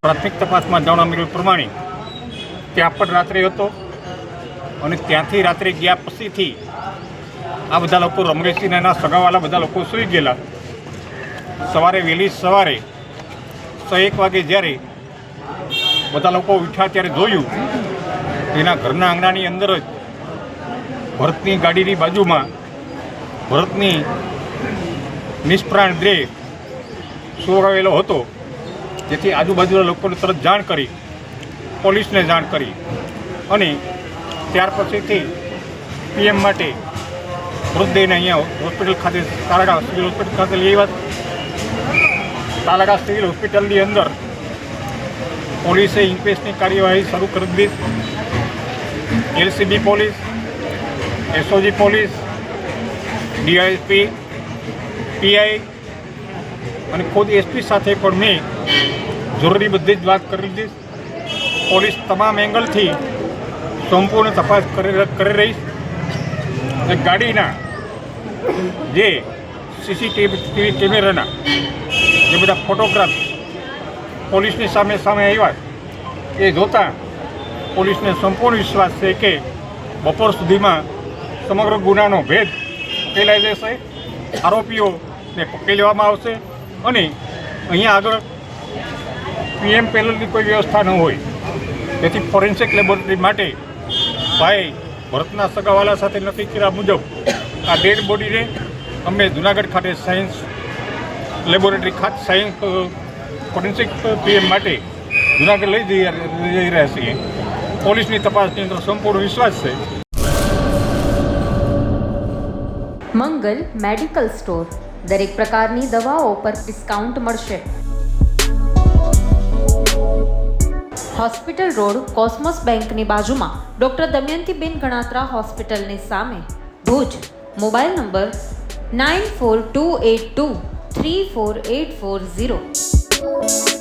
પ્રાથમિક તપાસમાં જાણવા મળ્યું પ્રમાણે ત્યાં પણ રાત્રે હતો અને ત્યાંથી રાત્રે ગયા પછીથી આ બધા લોકો રમરેશસિંહ એના સગાવાલા બધા લોકો સૂઈ ગયેલા. સવારે વહેલી સવારે 1 વાગે જ્યારે બધા લોકો ઉઠ્યા ત્યારે જોયું એના ઘરના આંગણાની અંદર જ ભરતની ગાડીની બાજુમાં ભરતની નિષ્પ્રાણ દેહ સુવડાવેલો હતો. જેથી આજુબાજુના લોકોને તરત જાણ કરી, પોલીસને જાણ કરી અને ત્યાર પછીથી પીએમ માટે મૃતદેહને અહીંયા હોસ્પિટલ ખાતે તાલાકા સિવિલ હોસ્પિટલ ખાતે લઈ આવ્યા. તાલાકા સિવિલ હોસ્પિટલની અંદર પોલીસે ઇન્ક્વેસ્ટની કાર્યવાહી શરૂ કરી દીધી. LCB police, SOG police, DYSP, PI અને ખુદ એસપી સાથે પણ મેં જરૂરી બધી જ વાત કરી લીધી. પોલીસ તમામ એંગલથી સંપૂર્ણ તપાસ કરી રહી છે. ગાડીના જે સીસીટીવી કેમેરાના જે બધા ફોટોગ્રાફ પોલીસની સામે આવ્યા એ જોતાં પોલીસને સંપૂર્ણ વિશ્વાસ છે કે બપોર સુધીમાં સમગ્ર ગુનાનો ભેદ ઉકેલાઈ જશે, આરોપીઓને પકડી લેવામાં આવશે અને અહીંયા આગળ પીએમ પેનલની કોઈ વ્યવસ્થા ન હોય. તેથી ફોરેન્સિક લેબોરેટરી માટે ભાઈ ભરતના સગાવાલા સાથે નક્કી કર્યા મુજબ આ ડેડ બોડીને અમે જુનાગઢ ખાતે સાયન્સ લેબોરેટરી ખાતે સાયન્સ ફોરેન્સિક પીએમ માટે જુનાગઢ લઈ જઈ રહ્યા છીએ. પોલીસની તપાસની અંદર સંપૂર્ણ વિશ્વાસ છે. મંગલ મેડિકલ સ્ટોર, દરેક પ્રકારની દવાઓ પર ડિસ્કાઉન્ટ મળશે. હોસ્પિટલ રોડ, કોસ્મોસ બેંકની બાજુમાં, ડૉક્ટર દમયંતીબેન ગણાત્રા હોસ્પિટલની સામે, ભુજ. Mobile number 9428234840.